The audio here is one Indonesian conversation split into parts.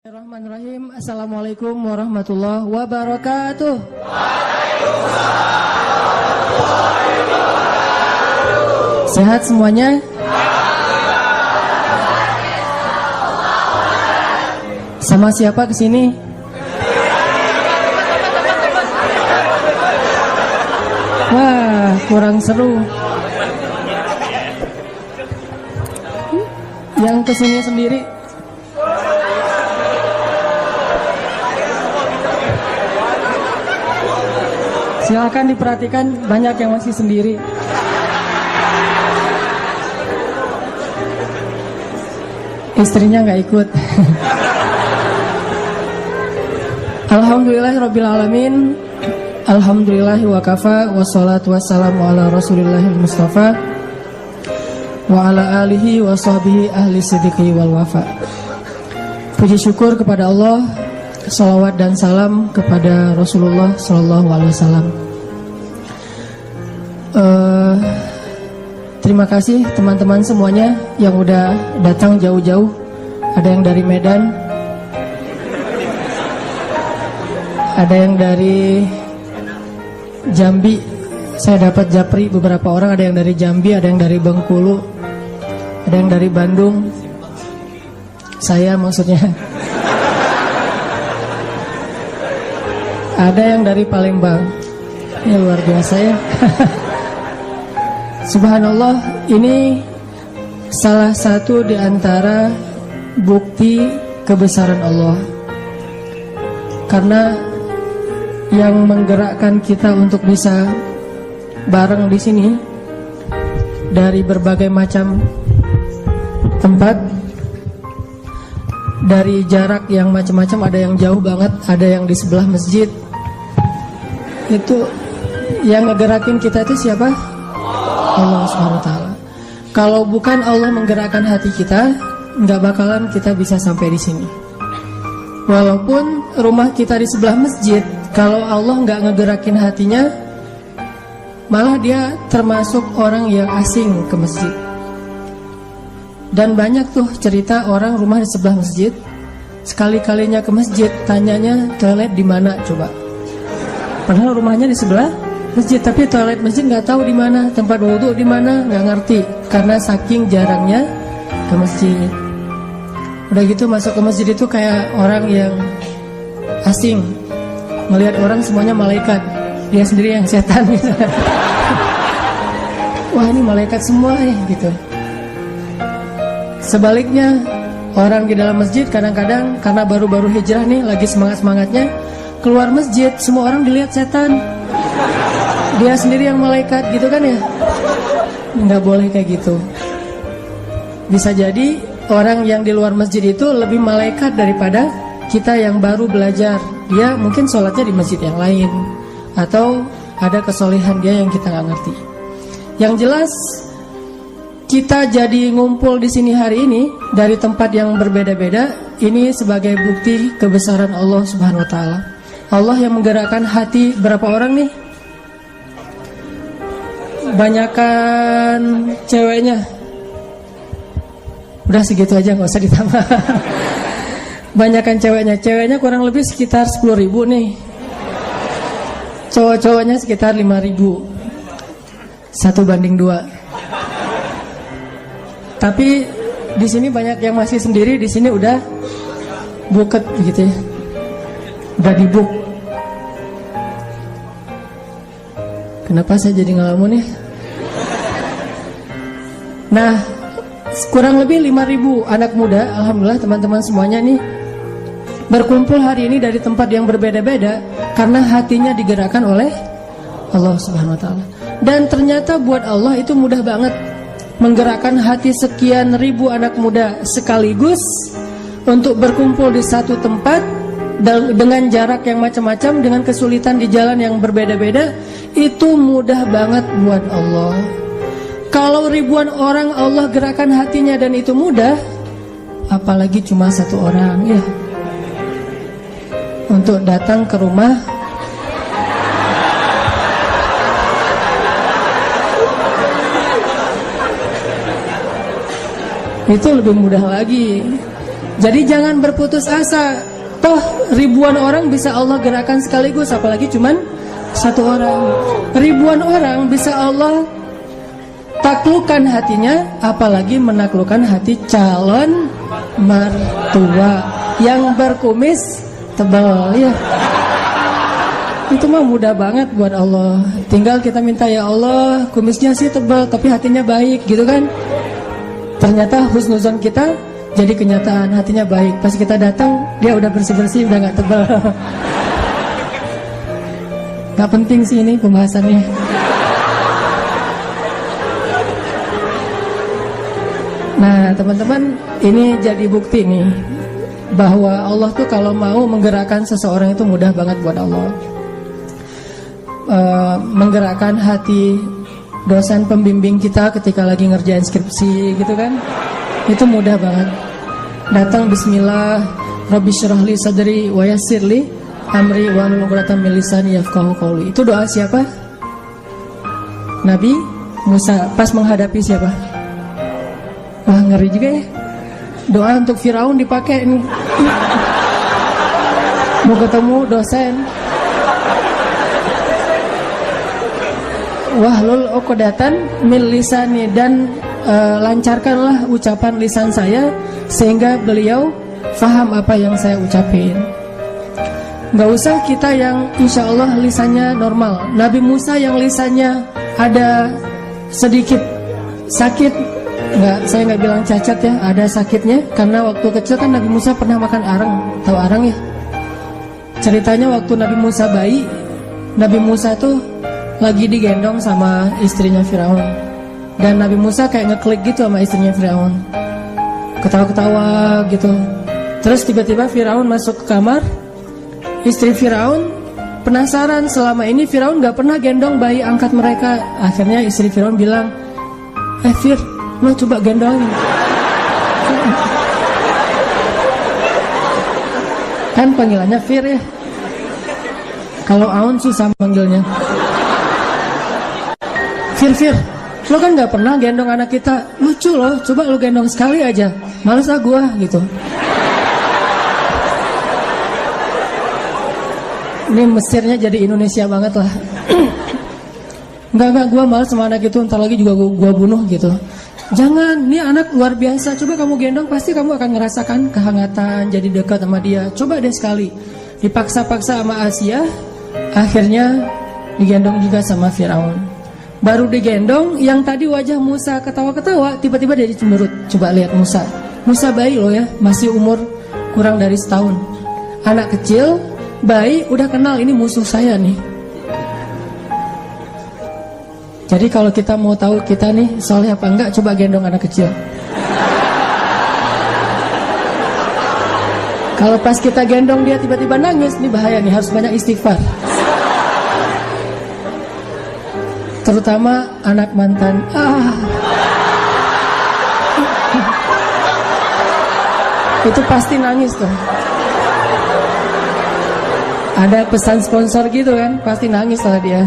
Bismillahirrahmanirrahim. Assalamualaikum warahmatullahi wabarakatuh. Sehat semuanya? Sama siapa kesini? Wah, kurang seru. Yang kesini sendiri? Silakan diperhatikan, banyak yang masih sendiri. Istrinya nggak ikut. Alhamdulillahirrabbilalamin. Alhamdulillahi wa kafa. Wassalatu wassalamu ala rasulillahil mustafa wa ala alihi wa sahbihi ahli siddiqi wal wafa. Puji syukur kepada Allah, salawat dan salam kepada Rasulullah Sallallahu Alaihi Wasallam. Terima kasih teman-teman semuanya yang udah datang jauh-jauh. Ada yang dari Medan, ada yang dari Jambi. Saya dapat japri beberapa orang. Ada yang dari Jambi, ada yang dari Bengkulu, ada yang dari Bandung. Saya maksudnya. Ada yang dari Palembang. Ya luar biasa ya. Subhanallah, ini salah satu di antara bukti kebesaran Allah. Karena yang menggerakkan kita untuk bisa bareng di sini dari berbagai macam tempat, dari jarak yang macam-macam, ada yang jauh banget, ada yang di sebelah masjid. Itu yang ngegerakin kita itu siapa? Allah SWT. Kalau bukan Allah menggerakkan hati kita, nggak bakalan kita bisa sampai di sini. Walaupun rumah kita di sebelah masjid, kalau Allah nggak ngegerakin hatinya, malah dia termasuk orang yang asing ke masjid. Dan banyak tuh cerita orang rumah di sebelah masjid, sekali-kalinya ke masjid, tanyanya toilet di mana coba. Padahal rumahnya di sebelah masjid, tapi toilet masjid nggak tahu di mana, tempat wudhu di mana nggak ngerti, karena saking jarangnya ke masjid. Udah gitu masuk ke masjid itu kayak orang yang asing, melihat orang semuanya malaikat, dia sendiri yang setan gitu. Wah, ini malaikat semua ya gitu. Sebaliknya, orang di dalam masjid kadang-kadang karena baru-baru hijrah nih, lagi semangat-semangatnya keluar masjid, semua orang dilihat setan, dia sendiri yang malaikat gitu kan ya. Nggak boleh kayak gitu. Bisa jadi orang yang di luar masjid itu lebih malaikat daripada kita yang baru belajar. Dia mungkin sholatnya di masjid yang lain, atau ada kesolehan dia yang kita nggak ngerti. Yang jelas, kita jadi ngumpul di sini hari ini dari tempat yang berbeda-beda. Ini sebagai bukti kebesaran Allah Subhanahu Wa Taala. Allah yang menggerakkan hati berapa orang nih? Banyakan ceweknya. Udah segitu aja, nggak usah ditambah. Banyakan ceweknya. Ceweknya kurang lebih sekitar 10.000 nih. Cowok-cowoknya sekitar 5.000. 1:2. Tapi di sini banyak yang masih sendiri, di sini udah buket begitu ya. Udah dibuk. Kenapa saya jadi ngelamun ya? Nah, kurang lebih 5.000 anak muda, alhamdulillah teman-teman semuanya nih berkumpul hari ini dari tempat yang berbeda-beda karena hatinya digerakkan oleh Allah Subhanahu Wa Taala. Dan ternyata buat Allah itu mudah banget menggerakkan hati sekian ribu anak muda sekaligus untuk berkumpul di satu tempat dengan jarak yang macam-macam, dengan kesulitan di jalan yang berbeda-beda. Itu mudah banget buat Allah. Kalau ribuan orang Allah gerakan hatinya dan itu mudah, apalagi cuma satu orang ya, untuk datang ke rumah itu lebih mudah lagi. Jadi jangan berputus asa. Toh ribuan orang bisa Allah gerakkan sekaligus, apalagi cuman satu orang. Ribuan orang bisa Allah taklukkan hatinya, apalagi menaklukkan hati calon mertua yang berkumis tebal ya. Itu mah mudah banget buat Allah. Tinggal kita minta, ya Allah, kumisnya sih tebal tapi hatinya baik gitu kan. Ternyata husnuzon kita jadi kenyataan, hatinya baik. Pas kita datang dia udah bersih-bersih, udah gak tebal. Gak penting sih ini pembahasannya. Nah teman-teman, ini jadi bukti nih bahwa Allah tuh kalau mau menggerakkan seseorang itu mudah banget buat Allah. Menggerakkan hati dosen pembimbing kita ketika lagi ngerjain skripsi gitu kan, itu mudah banget. Datang bismillah, Rabbi syrahli sadri wa yassirli amri wa hlul 'uqdatam min lisani yafqahu qawli. Itu doa siapa? Nabi Musa pas menghadapi siapa? Wah, ngeri juga ya. Doa untuk Firaun dipakai nih. Mau ketemu dosen. Wahlul 'uqdatan min lisani, dan lancarkanlah ucapan lisan saya sehingga beliau faham apa yang saya ucapin. Gak usah kita yang insya Allah lisannya normal. Nabi Musa yang lisannya ada sedikit sakit, saya nggak bilang cacat ya, ada sakitnya karena waktu kecil kan Nabi Musa pernah makan arang. Tahu arang ya? Ceritanya waktu Nabi Musa bayi, Nabi Musa tuh lagi digendong sama istrinya Firaun, dan Nabi Musa kayak ngeklik gitu sama istrinya Firaun, ketawa-ketawa gitu. Terus tiba-tiba Firaun masuk ke kamar. Istri Firaun penasaran, selama ini Firaun gak pernah gendong bayi angkat mereka. Akhirnya istri Firaun bilang, Fir, lo coba gendongin. Kan panggilannya Fir ya. Kalau Aun susah manggilnya. Fir, lo kan gak pernah gendong anak kita. Lucu loh, coba lo gendong sekali aja. Males ah gua gitu. Ini Mesirnya jadi Indonesia banget lah. Enggak, gua males sama anak itu, ntar lagi juga gua bunuh gitu. Jangan, ini anak luar biasa. Coba kamu gendong, pasti kamu akan ngerasakan kehangatan, jadi dekat sama dia. Coba deh sekali. Dipaksa-paksa sama Asia, akhirnya digendong juga sama Firaun. Baru digendong, yang tadi wajah Musa ketawa-ketawa, tiba-tiba jadi cemberut. Coba lihat Musa. Musa bayi loh ya, masih umur kurang dari setahun. Anak kecil, bayi, udah kenal ini musuh saya nih. Jadi kalau kita mau tahu kita nih soleh apa enggak, coba gendong anak kecil. Kalau pas kita gendong dia tiba-tiba nangis, nih bahaya nih, harus banyak istighfar. Terutama anak mantan. Itu pasti nangis tuh. Ada pesan sponsor gitu kan, pasti nangis lah dia.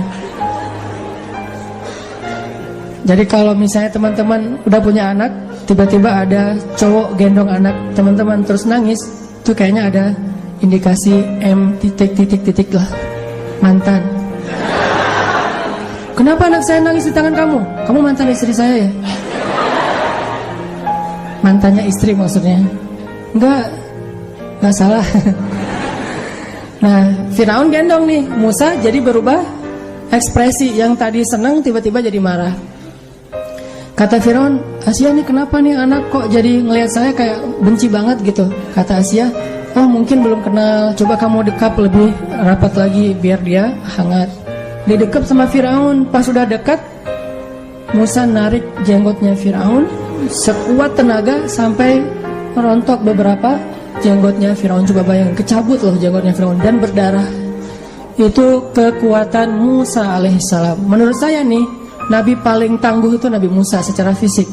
Jadi kalau misalnya teman-teman udah punya anak, tiba-tiba ada cowok gendong anak teman-teman terus nangis, itu kayaknya ada indikasi titik lah, mantan. Kenapa anak saya nangis di tangan kamu? Kamu mantan istri saya ya? Mantannya istri maksudnya. Enggak salah. Nah, Firaun gendong nih Musa, jadi berubah ekspresi, yang tadi senang tiba-tiba jadi marah. Kata Firaun, Asia nih kenapa nih anak kok jadi ngelihat saya kayak benci banget gitu. Kata Asia, oh mungkin belum kenal, coba kamu dekap lebih rapat lagi biar dia hangat. Didekap sama Firaun, pas sudah dekat Musa narik jenggotnya Firaun sekuat tenaga sampai merontok beberapa jenggotnya Firaun. Coba bayangin, kecabut loh jenggotnya Firaun dan berdarah. Itu kekuatan Musa alaihissalam. Menurut saya nih, Nabi paling tangguh itu Nabi Musa secara fisik.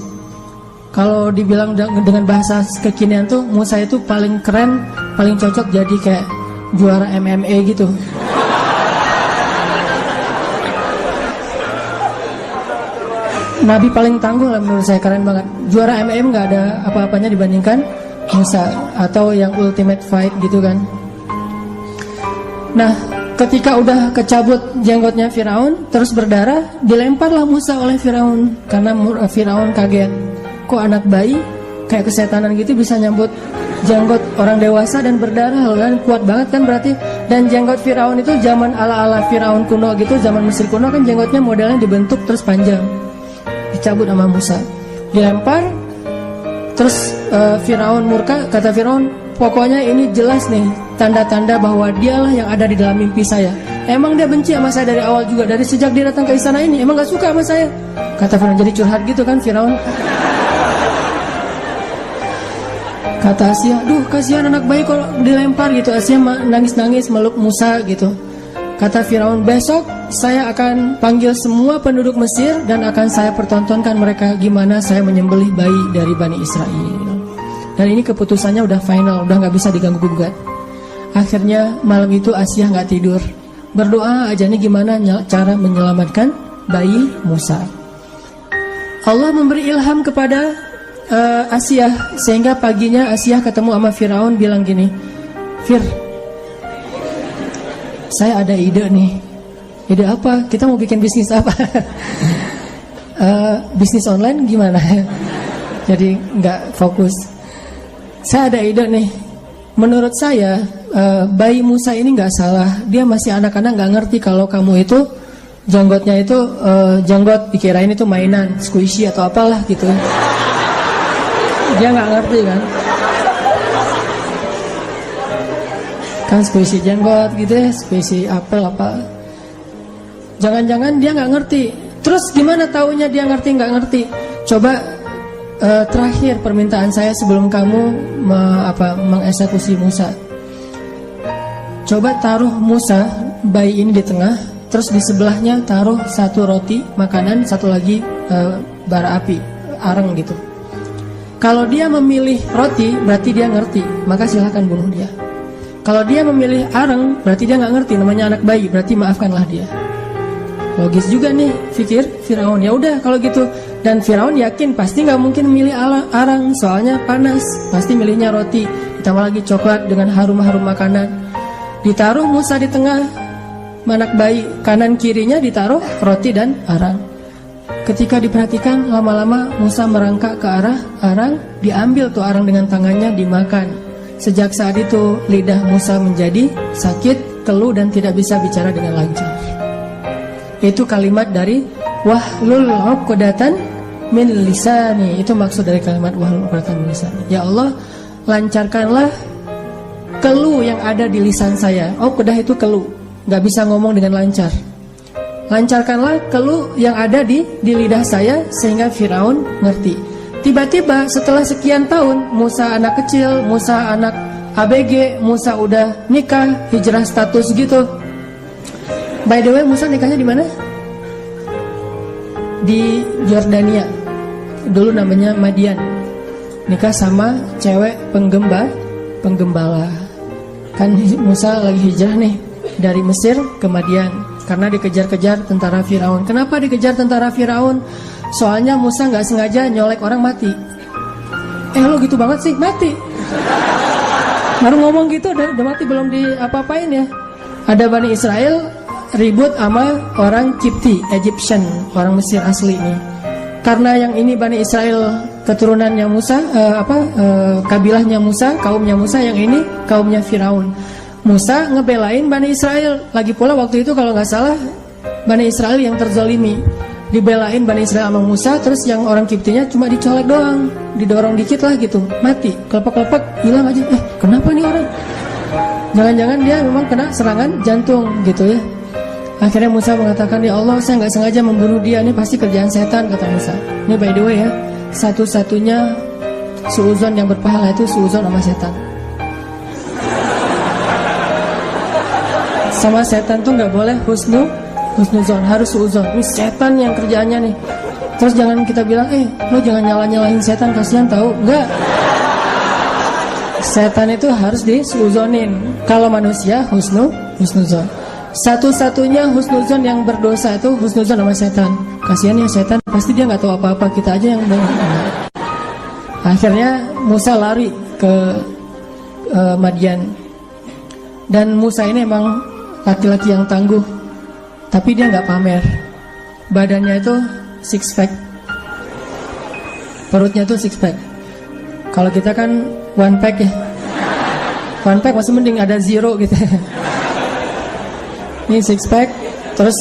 Kalau dibilang dengan bahasa kekinian tuh, Musa itu paling keren, paling cocok jadi kayak juara MMA gitu. Nabi paling tangguh lah menurut saya, keren banget. Juara MMA nggak ada apa-apanya dibandingkan Musa, atau yang ultimate fight gitu kan. Nah, ketika udah kecabut jenggotnya Firaun terus berdarah, dilemparlah Musa oleh Firaun karena Firaun kaget. Kok anak bayi kayak kesetanan gitu bisa nyambut jenggot orang dewasa dan berdarah loh kan, kuat banget kan berarti. Dan jenggot Firaun itu zaman ala-ala Firaun kuno gitu, zaman Mesir kuno kan jenggotnya modelnya dibentuk terus panjang. Dicabut sama Musa, dilempar. Terus Firaun murka, kata Firaun, pokoknya ini jelas nih tanda-tanda bahwa dialah yang ada di dalam mimpi saya. Emang dia benci sama saya dari awal juga, dari sejak dia datang ke istana ini, emang gak suka sama saya. Kata Firaun, jadi curhat gitu kan Firaun. Kata Asia, duh kasihan anak bayi kalau dilempar gitu. Asia nangis-nangis meluk Musa gitu. Kata Firaun, besok saya akan panggil semua penduduk Mesir dan akan saya pertontonkan mereka gimana saya menyembelih bayi dari Bani Israel. Dan ini keputusannya udah final, udah gak bisa diganggu-gugat. Akhirnya malam itu Asia gak tidur, berdoa aja nih gimana cara menyelamatkan bayi Musa. Allah memberi ilham kepada Asia, sehingga paginya Asia ketemu sama Firaun, bilang gini, Fir, saya ada ide nih. Ide apa? Kita mau bikin bisnis apa? Bisnis online gimana? Jadi nggak fokus. Saya ada ide nih. Menurut saya bayi Musa ini nggak salah. Dia masih anak-anak, nggak ngerti kalau kamu itu jenggotnya itu jenggot, dikirain itu mainan, squishy atau apalah gitu. Dia nggak ngerti kan squishy jenggot gitu ya, squishy apel apa. Jangan-jangan dia nggak ngerti. Terus gimana taunya dia ngerti nggak ngerti? Coba terakhir permintaan saya sebelum kamu mengeksekusi Musa. Coba taruh Musa bayi ini di tengah, terus di sebelahnya taruh satu roti makanan, satu lagi bara api, areng gitu. Kalau dia memilih roti, berarti dia ngerti, maka silahkan bunuh dia. Kalau dia memilih areng, berarti dia nggak ngerti, namanya anak bayi, berarti maafkanlah dia. Logis juga nih, pikir Firaun. Ya udah kalau gitu. Dan Firaun yakin pasti nggak mungkin milih areng, soalnya panas, pasti milihnya roti. Ditambah lagi coklat dengan harum-harum makanan. Ditaruh Musa di tengah, anak bayi, kanan kirinya ditaruh roti dan arang. Ketika diperhatikan, lama-lama Musa merangkak ke arah arang, diambil tuh arang dengan tangannya, dimakan. Sejak saat itu lidah Musa menjadi sakit, keluh dan tidak bisa bicara dengan lancar. Itu kalimat dari wahlul 'uqdatan min lisani. Itu maksud dari kalimat wahlul 'uqdatan min lisani. Ya Allah, lancarkanlah keluh yang ada di lisan saya. Uqdah itu keluh, gak bisa ngomong dengan lancar. Lancarkanlah keluh yang ada di lidah saya sehingga Firaun ngerti. Tiba-tiba setelah sekian tahun, Musa anak kecil, Musa anak ABG, Musa udah nikah, hijrah status gitu. By the way, Musa nikahnya di mana? Di Jordania. Dulu namanya Madian. Nikah sama cewek penggembala. Kan Musa lagi hijrah nih dari Mesir ke Madian karena dikejar-kejar tentara Firaun. Kenapa dikejar tentara Firaun? Soalnya Musa nggak sengaja nyolek orang mati. Lo gitu banget sih, mati. Baru ngomong gitu udah mati, belum diapa-apain ya. Ada Bani Israel ribut sama orang Kipti, Egyptian, orang Mesir asli nih. Karena yang ini Bani Israel keturunannya Musa, kabilahnya Musa, kaumnya Musa, yang ini kaumnya Firaun. Musa ngebelain Bani Israel. Lagi pula waktu itu kalau nggak salah Bani Israel yang terzolimi, dibelain Bani Israel sama Musa. Terus yang orang Kiptinya cuma dicolek doang, didorong dikit lah gitu, mati, kelepek-kelepek, hilang aja. Kenapa nih orang? Jangan-jangan dia memang kena serangan jantung gitu ya. Akhirnya Musa mengatakan, ya Allah, saya nggak sengaja membunuh dia, ini pasti kerjaan setan, kata Musa. Ini by the way ya, satu-satunya suuzon yang berpahala itu suuzon sama setan. Sama setan tuh nggak boleh husnuzon, harus suuzon. Ini setan yang kerjaannya nih. Terus jangan kita bilang, lo jangan nyalahin setan, kasihan tahu. Enggak. Setan itu harus disuuzonin. Kalau manusia husnuzon. Satu-satunya husnuzon yang berdosa itu husnuzon sama setan. Kasihan ya setan, pasti dia nggak tahu apa-apa, kita aja yang benar. Akhirnya Musa lari ke Madian. Dan Musa ini emang laki-laki yang tangguh, tapi dia nggak pamer. Badannya itu six pack, perutnya itu six pack. Kalau kita kan one pack ya, one pack masih mending ada zero gitu. Ini six pack, terus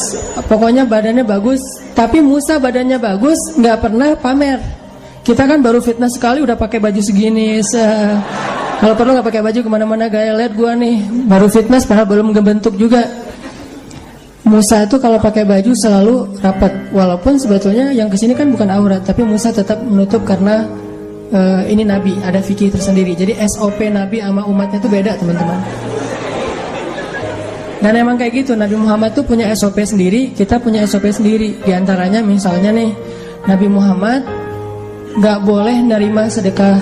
pokoknya badannya bagus. Tapi Musa badannya bagus, nggak pernah pamer. Kita kan baru fitness sekali udah pakai baju segini. Kalau perlu nggak pakai baju kemana-mana, gaya lihat gua nih baru fitness padahal belum ngebentuk juga. Musa itu kalau pakai baju selalu rapat, walaupun sebetulnya yang kesini kan bukan aurat, tapi Musa tetap menutup karena ini Nabi, ada fikih tersendiri. Jadi SOP Nabi sama umatnya itu beda teman-teman. Dan emang kayak gitu, Nabi Muhammad tuh punya SOP sendiri, kita punya SOP sendiri. Di antaranya misalnya nih, Nabi Muhammad nggak boleh nerima sedekah.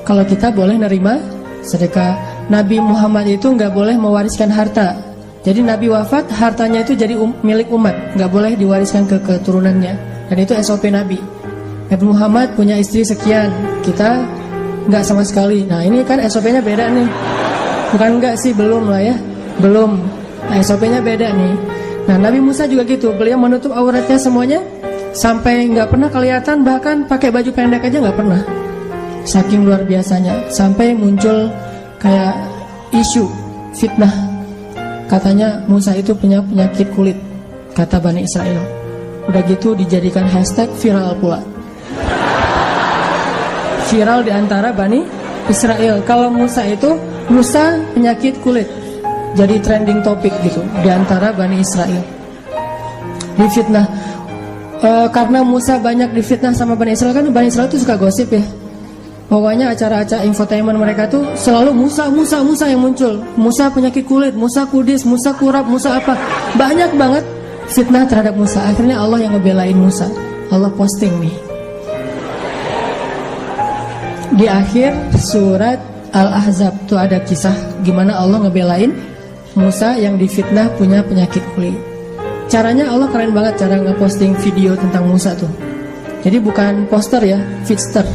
Kalau kita boleh nerima sedekah. Nabi Muhammad itu nggak boleh mewariskan harta. Jadi Nabi wafat, hartanya itu jadi milik umat, nggak boleh diwariskan ke keturunannya. Dan itu SOP Nabi. Nabi Muhammad punya istri sekian, kita nggak sama sekali. Nah ini kan SOP-nya beda nih. Bukan nggak sih, belum lah ya, belum. Nah SOP-nya beda nih. Nah Nabi Musa juga gitu, beliau menutup auratnya semuanya, sampai nggak pernah kelihatan, bahkan pakai baju pendek aja nggak pernah. Saking luar biasanya, sampai muncul kayak isu fitnah. Katanya Musa itu punya penyakit kulit, kata Bani Israel. Udah gitu dijadikan hashtag viral pula. Viral di antara Bani Israel. Kalau Musa itu, Musa penyakit kulit, jadi trending topik gitu di antara Bani Israel. Difitnah. Karena Musa banyak difitnah sama Bani Israel, kan Bani Israel itu suka gosip ya. Pokoknya acara-acara infotainment mereka tuh selalu Musa yang muncul. Musa penyakit kulit, Musa kudis, Musa kurap, Musa apa. Banyak banget fitnah terhadap Musa. Akhirnya Allah yang ngebelain Musa. Allah posting nih. Di akhir surat Al-Ahzab tuh ada kisah gimana Allah ngebelain Musa yang difitnah punya penyakit kulit. Caranya Allah keren banget, cara ngeposting video tentang Musa tuh. Jadi bukan poster ya, fitster.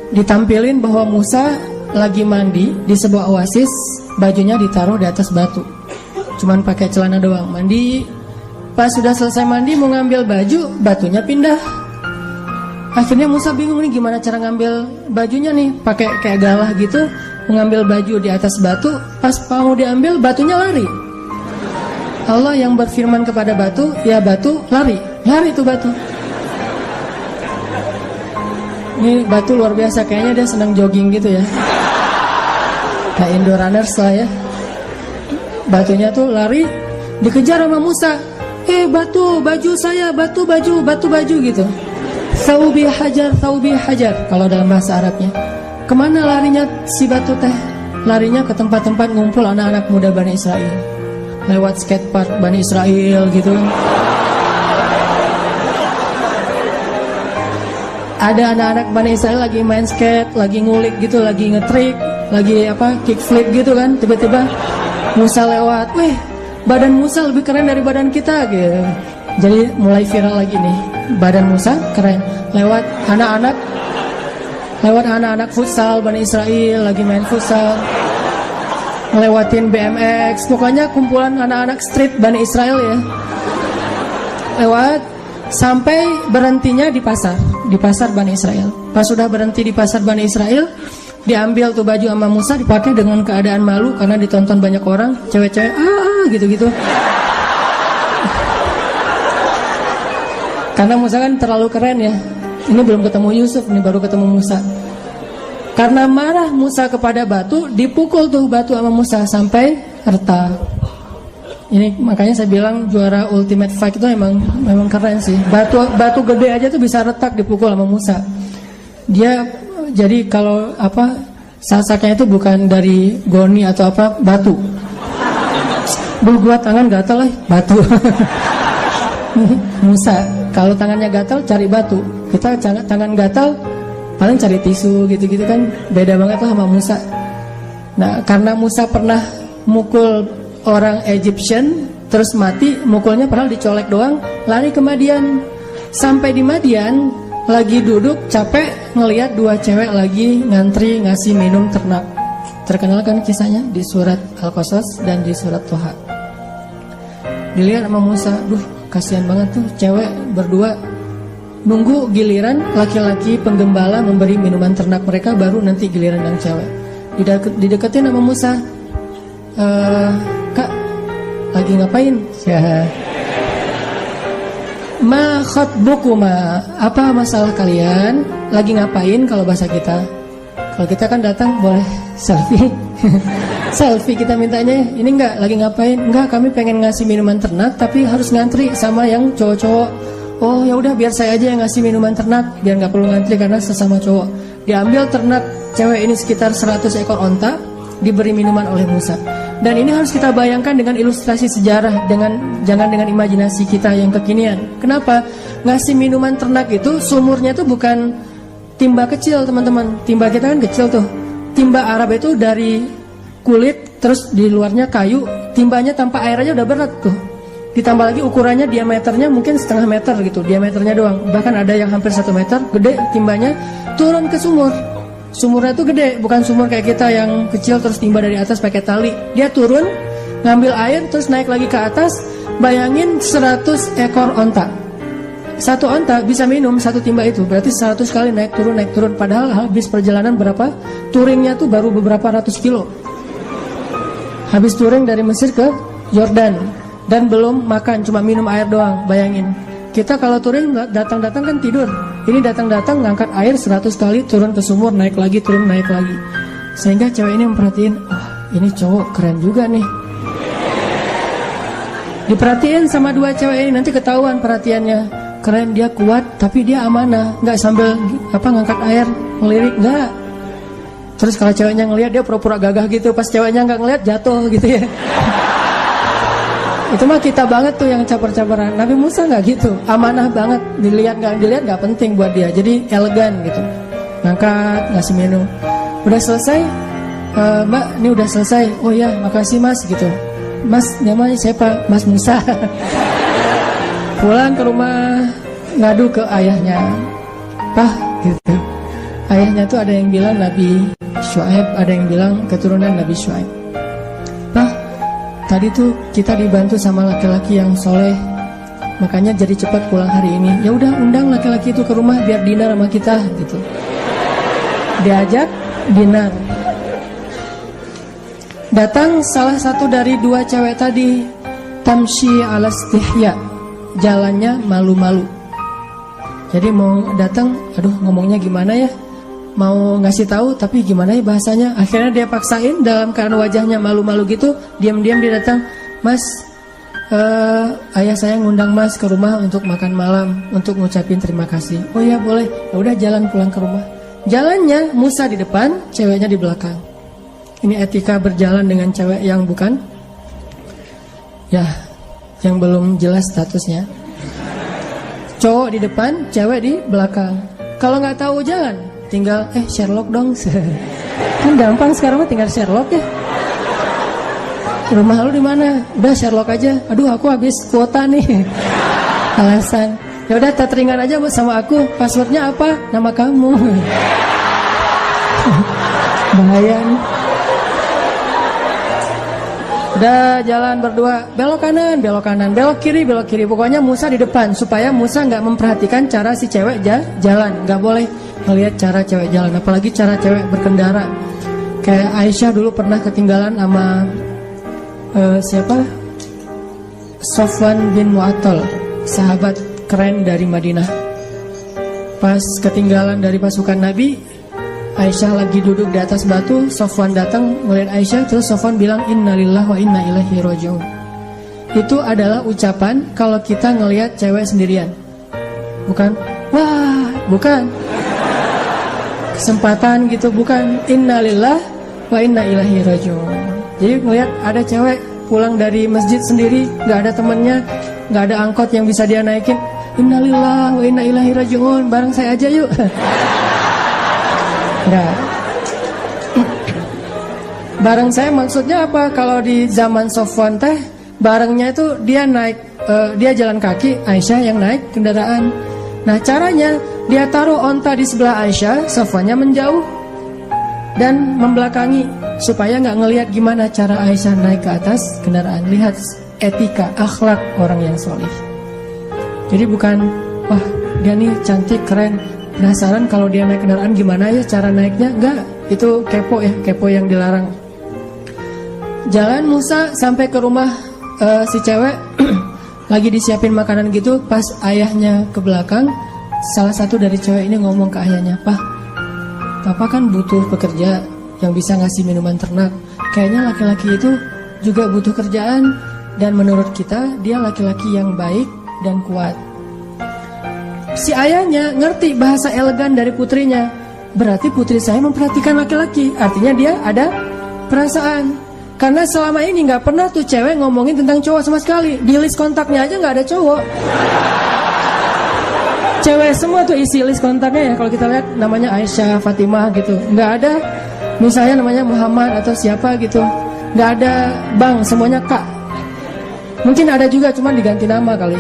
Ditampilin bahwa Musa lagi mandi di sebuah oasis, bajunya ditaruh di atas batu, cuman pakai celana doang, mandi. Pas sudah selesai mandi mau ngambil baju, batunya pindah. Akhirnya Musa bingung nih gimana cara ngambil bajunya nih, pakai kayak galah gitu, mengambil baju di atas batu. Pas mau diambil, batunya lari. Allah yang berfirman kepada batu, ya batu lari tuh batu. Ini batu luar biasa, kayaknya dia senang jogging gitu ya, kayak indoor runners lah ya. Batunya tuh lari, dikejar sama Musa. Batu, baju saya, batu baju gitu. Thawbi hajar kalau dalam bahasa Arabnya. Kemana larinya si batu teh? Larinya ke tempat-tempat ngumpul anak-anak muda Bani Israel, lewat skatepark Bani Israel gitu. Ada anak-anak Bani Israel lagi main skate, lagi ngulik gitu, lagi ngetrik, lagi kickflip gitu kan. Tiba-tiba Musa lewat, badan Musa lebih keren dari badan kita gitu. Jadi mulai viral lagi nih, badan Musa keren. Lewat anak-anak futsal Bani Israel lagi main futsal, ngelewatin BMX, pokoknya kumpulan anak-anak street Bani Israel ya. Lewat sampai berhentinya di pasar Bani Israel. Pas sudah berhenti di pasar Bani Israel, diambil tuh baju sama Musa, dipakai dengan keadaan malu karena ditonton banyak orang, cewek-cewek gitu-gitu. Karena Musa kan terlalu keren ya. Ini belum ketemu Yusuf, ini baru ketemu Musa. Karena marah Musa kepada batu, dipukul tuh batu sama Musa sampai retak. Ini makanya saya bilang juara Ultimate Fight itu memang keren sih. Batu gede aja tuh bisa retak dipukul sama Musa. Dia jadi kalau sasaknya itu bukan dari goni atau batu. Gua tangan gatal lah, batu. Musa, kalau tangannya gatal cari batu. Kita tangan gatal paling cari tisu gitu-gitu kan. Beda banget lah sama Musa. Nah, karena Musa pernah mukul orang Egyptian terus mati, mukulnya padahal dicolek doang, lari ke Madian. Sampai di Madian lagi duduk capek ngelihat dua cewek lagi ngantri ngasih minum ternak. Terkenal kan kisahnya di surat Al-Qasas dan di surat Toha. Dilihat sama Musa, duh kasihan banget tuh cewek berdua nunggu giliran laki-laki penggembala memberi minuman ternak mereka, baru nanti giliran yang cewek. Dideketin sama Musa, Kak lagi ngapain? Ya. Ma khatbukuma, apa masalah kalian? Lagi ngapain kalau bahasa kita? Kalau kita kan datang boleh selfie. Selfie kita mintanya, ini enggak lagi ngapain? Enggak, kami pengen ngasih minuman ternak tapi harus ngantri sama yang cowok-cowok. Oh ya udah biar saya aja yang ngasih minuman ternak, biar nggak perlu ngantri karena sesama cowok. Diambil ternak cewek ini sekitar 100 ekor onta, diberi minuman oleh Musa. Dan ini harus kita bayangkan dengan ilustrasi sejarah, jangan dengan imajinasi kita yang kekinian. Kenapa? Ngasih minuman ternak itu sumurnya itu bukan timba kecil, teman-teman. Timba kita kan kecil tuh. Timba Arab itu dari kulit, terus di luarnya kayu. Timbanya tanpa air aja udah berat tuh. Ditambah lagi ukurannya, diameternya mungkin setengah meter gitu, diameternya doang. Bahkan ada yang hampir 1 meter, gede timbanya, turun ke sumur. Sumurnya tuh gede, bukan sumur kayak kita yang kecil terus timba dari atas pakai tali. Dia turun, ngambil air, terus naik lagi ke atas. Bayangin 100 ekor onta. Satu onta bisa minum satu timba itu, berarti 100 kali naik turun. Padahal habis perjalanan berapa? Touringnya tuh baru beberapa ratus kilo. Habis touring dari Mesir ke Yordan. Dan belum makan, cuma minum air doang. Bayangin, kita kalau touring datang-datang kan tidur. Ini datang-datang ngangkat air 100 kali, turun ke sumur, naik lagi, turun, naik lagi. Sehingga cewek ini memperhatiin, ini cowok keren juga nih. Diperhatiin sama dua cewek ini, nanti ketahuan perhatiannya. Keren, dia kuat, tapi dia amanah. Nggak sambil ngangkat air, ngelirik, nggak. Terus kalau ceweknya ngelihat, dia pura-pura gagah gitu. Pas ceweknya nggak ngelihat, jatuh gitu ya. Itu mah kita banget tuh yang caper-caperan. Nabi Musa nggak gitu, amanah banget. Dilihat nggak penting buat dia. Jadi elegan gitu. Ngangkat, ngasih minum. Udah selesai, Mbak, ini udah selesai. Oh ya, makasih Mas gitu. Mas, namanya siapa? Mas Musa. Pulang ke rumah, ngadu ke ayahnya. Pak, gitu. Ayahnya tuh ada yang bilang Nabi Syuaib, ada yang bilang keturunan Nabi Syuaib. Pak, tadi tuh kita dibantu sama laki-laki yang soleh, makanya jadi cepat pulang hari ini. Ya udah, undang laki-laki itu ke rumah biar dinar sama kita gitu. Diajak dinar. Datang salah satu dari dua cewek tadi, tamshi ala istihya, jalannya malu-malu. Jadi mau datang, aduh ngomongnya gimana ya? Mau ngasih tahu tapi gimana ya bahasanya. Akhirnya dia paksain dalam keadaan wajahnya malu-malu gitu. Diam-diam dia datang, Mas, ayah saya ngundang Mas ke rumah untuk makan malam, untuk ngucapin terima kasih. Oh ya boleh. Ya udah, jalan pulang ke rumah. Jalannya Musa di depan, ceweknya di belakang. Ini etika berjalan dengan cewek yang bukan, ya, yang belum jelas statusnya. Cowok di depan, cewek di belakang. Kalau nggak tahu jalan, tinggal Sherlock dong. Kan gampang sekarang mah tinggal Sherlock ya. Rumah lu di mana? Udah Sherlock aja. Aduh aku habis kuota nih. Alasan. Ya udah teringat aja sama aku. Passwordnya apa? Nama kamu. Bahaya nih. Udah jalan berdua, belok kanan, belok kiri. Pokoknya Musa di depan, supaya Musa nggak memperhatikan cara si cewek jalan. Nggak boleh melihat cara cewek jalan, apalagi cara cewek berkendara. Kayak Aisyah dulu pernah ketinggalan sama siapa? Sofwan bin Mu'attal, sahabat keren dari Madinah. Pas ketinggalan dari pasukan Nabi, Aisyah lagi duduk di atas batu, Sofwan datang ngeliat Aisyah, terus Sofwan bilang innalillahi wa inna ilaihi raji'un. Itu adalah ucapan kalau kita ngelihat cewek sendirian. Bukan, wah, bukan. Kesempatan gitu, bukan. Innalillahi wa inna ilaihi raji'un. Jadi ngelihat ada cewek pulang dari masjid sendiri, gak ada temennya, gak ada angkot yang bisa dia naikin. Innalillahi wa inna ilaihi raji'un, bareng saya aja yuk. Nah, bareng saya maksudnya apa? Kalau di zaman Sofwan teh, barengnya itu dia naik, dia jalan kaki, Aisyah yang naik kendaraan. Nah caranya Dia taruh onta di sebelah Aisyah, Safwannya menjauh dan membelakangi supaya nggak ngelihat gimana cara Aisyah naik ke atas kendaraan. Lihat etika, akhlak orang yang solih. Jadi bukan, wah dia nih cantik, keren, penasaran kalau dia naik kendaraan gimana ya cara naiknya. Enggak, itu kepo ya, kepo yang dilarang. Jalan Musa sampai ke rumah si cewek lagi disiapin makanan gitu. Pas ayahnya ke belakang, salah satu dari cewek ini ngomong ke ayahnya, Papa kan butuh pekerja yang bisa ngasih minuman ternak. Kayaknya laki-laki itu juga butuh kerjaan. Dan menurut kita dia laki-laki yang baik dan kuat. Si ayahnya ngerti bahasa elegan dari putrinya. Berarti putri saya memperhatikan laki-laki. Artinya dia ada perasaan. Karena selama ini gak pernah tuh cewek ngomongin tentang cowok sama sekali. Di list kontaknya aja gak ada cowok. Cewek semua tuh isi list kontaknya ya. Kalau kita lihat namanya Aisyah, Fatimah gitu, gak ada misalnya namanya Muhammad atau siapa gitu. Gak ada Bang, semuanya Kak. Mungkin ada juga, cuman diganti nama kali.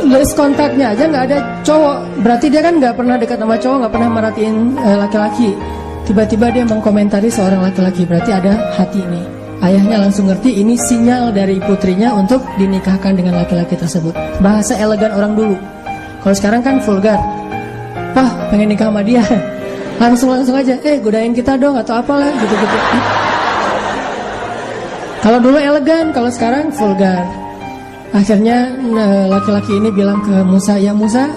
List kontaknya aja gak ada cowok. Berarti dia kan gak pernah dekat sama cowok, gak pernah merhatiin laki-laki. Tiba-tiba dia mengkomentari seorang laki-laki, berarti ada hati nih. Ayahnya langsung ngerti ini sinyal dari putrinya untuk dinikahkan dengan laki-laki tersebut. Bahasa elegan orang dulu. Kalau sekarang kan vulgar. Pah, pengen nikah sama dia. Langsung aja, godain kita dong atau apalah gitu-gitu. Kalau dulu elegan, kalau sekarang vulgar. Akhirnya laki-laki ini bilang ke Musa, ya Musa,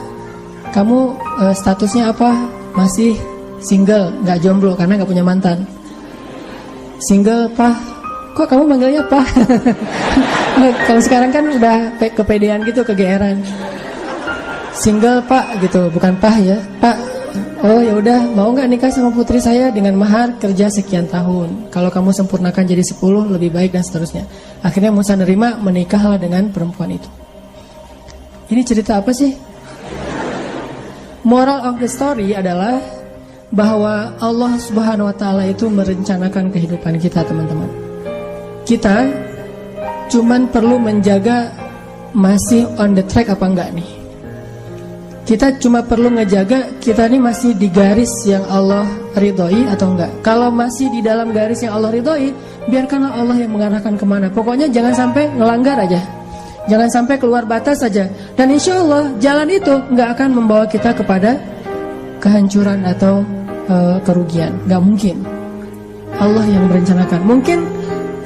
kamu statusnya apa? Masih single, gak jomblo karena gak punya mantan. Single, Pah. Kok kamu manggilnya Pah? Kalau sekarang kan udah kepedean gitu, kegeeran. Single Pak gitu, bukan Pah ya. Pak, oh ya udah, mau gak nikah sama putri saya dengan mahar kerja sekian tahun. Kalau kamu sempurnakan jadi 10 lebih baik dan seterusnya. Akhirnya Musa nerima, menikahlah dengan perempuan itu. Ini cerita apa sih? Moral of the story adalah bahwa Allah Subhanahu wa Ta'ala itu merencanakan kehidupan kita, teman-teman. Kita cuman perlu menjaga masih on the track apa enggak nih. Kita cuma perlu ngejaga kita nih masih di garis yang Allah ridhoi atau enggak. Kalau masih di dalam garis yang Allah ridhoi, biarkanlah Allah yang mengarahkan kemana. Pokoknya jangan sampai ngelanggar aja, jangan sampai keluar batas saja. Dan insya Allah jalan itu nggak akan membawa kita kepada kehancuran atau kerugian. Nggak mungkin. Allah yang merencanakan. Mungkin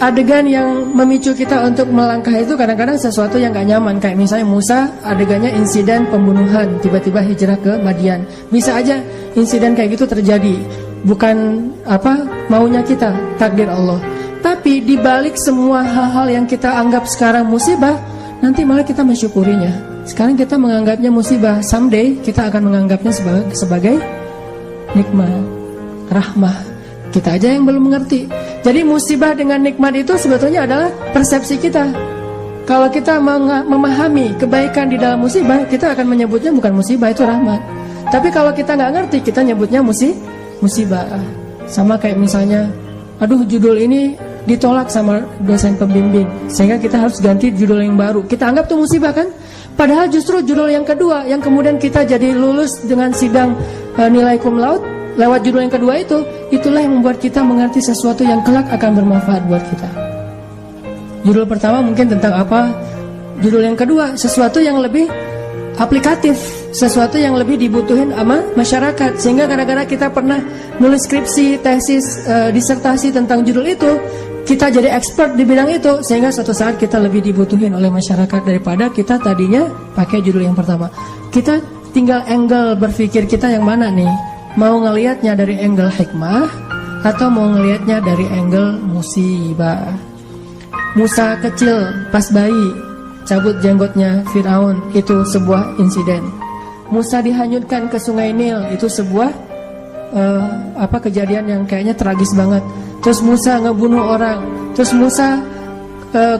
adegan yang memicu kita untuk melangkah itu kadang-kadang sesuatu yang gak nyaman. Kayak misalnya Musa, adegannya insiden pembunuhan, tiba-tiba hijrah ke Madian. Bisa aja insiden kayak gitu terjadi. Bukan maunya kita, takdir Allah. Tapi dibalik semua hal-hal yang kita anggap sekarang musibah, nanti malah kita mensyukurinya. Sekarang kita menganggapnya musibah, someday kita akan menganggapnya sebagai nikmat, rahmah. Kita aja yang belum mengerti. Jadi musibah dengan nikmat itu sebetulnya adalah persepsi kita. Kalau kita memahami kebaikan di dalam musibah, kita akan menyebutnya bukan musibah, itu rahmat. Tapi kalau kita nggak ngerti, kita nyebutnya musibah. Sama kayak misalnya, aduh judul ini ditolak sama dosen pembimbing, sehingga kita harus ganti judul yang baru. Kita anggap itu musibah kan? Padahal justru judul yang kedua, yang kemudian kita jadi lulus dengan sidang nilai cum laude, lewat judul yang kedua itu, itulah yang membuat kita mengerti sesuatu yang kelak akan bermanfaat buat kita. Judul pertama mungkin tentang apa, judul yang kedua sesuatu yang lebih aplikatif, sesuatu yang lebih dibutuhin sama masyarakat. Sehingga kadang-kadang kita pernah nulis skripsi, tesis, disertasi tentang judul itu, kita jadi expert di bidang itu, sehingga suatu saat kita lebih dibutuhin oleh masyarakat daripada kita tadinya pakai judul yang pertama. Kita tinggal angle berpikir kita yang mana nih? Mau ngelihatnya dari angle hikmah atau mau ngelihatnya dari angle musibah. Musa kecil pas bayi cabut jenggotnya Firaun, itu sebuah insiden. Musa dihanyutkan ke sungai Nil, itu sebuah kejadian yang kayaknya tragis banget. Terus Musa ngebunuh orang, terus Musa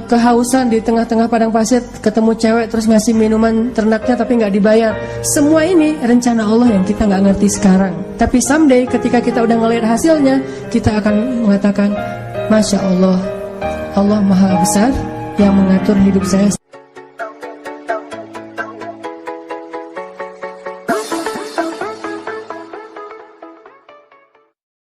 kehausan di tengah-tengah padang pasir, ketemu cewek terus ngasih minuman ternaknya tapi nggak dibayar. Semua ini rencana Allah yang kita nggak ngerti sekarang. Tapi someday ketika kita udah ngelihat hasilnya, kita akan mengatakan, Masya Allah, Allah Maha Besar yang mengatur hidup saya.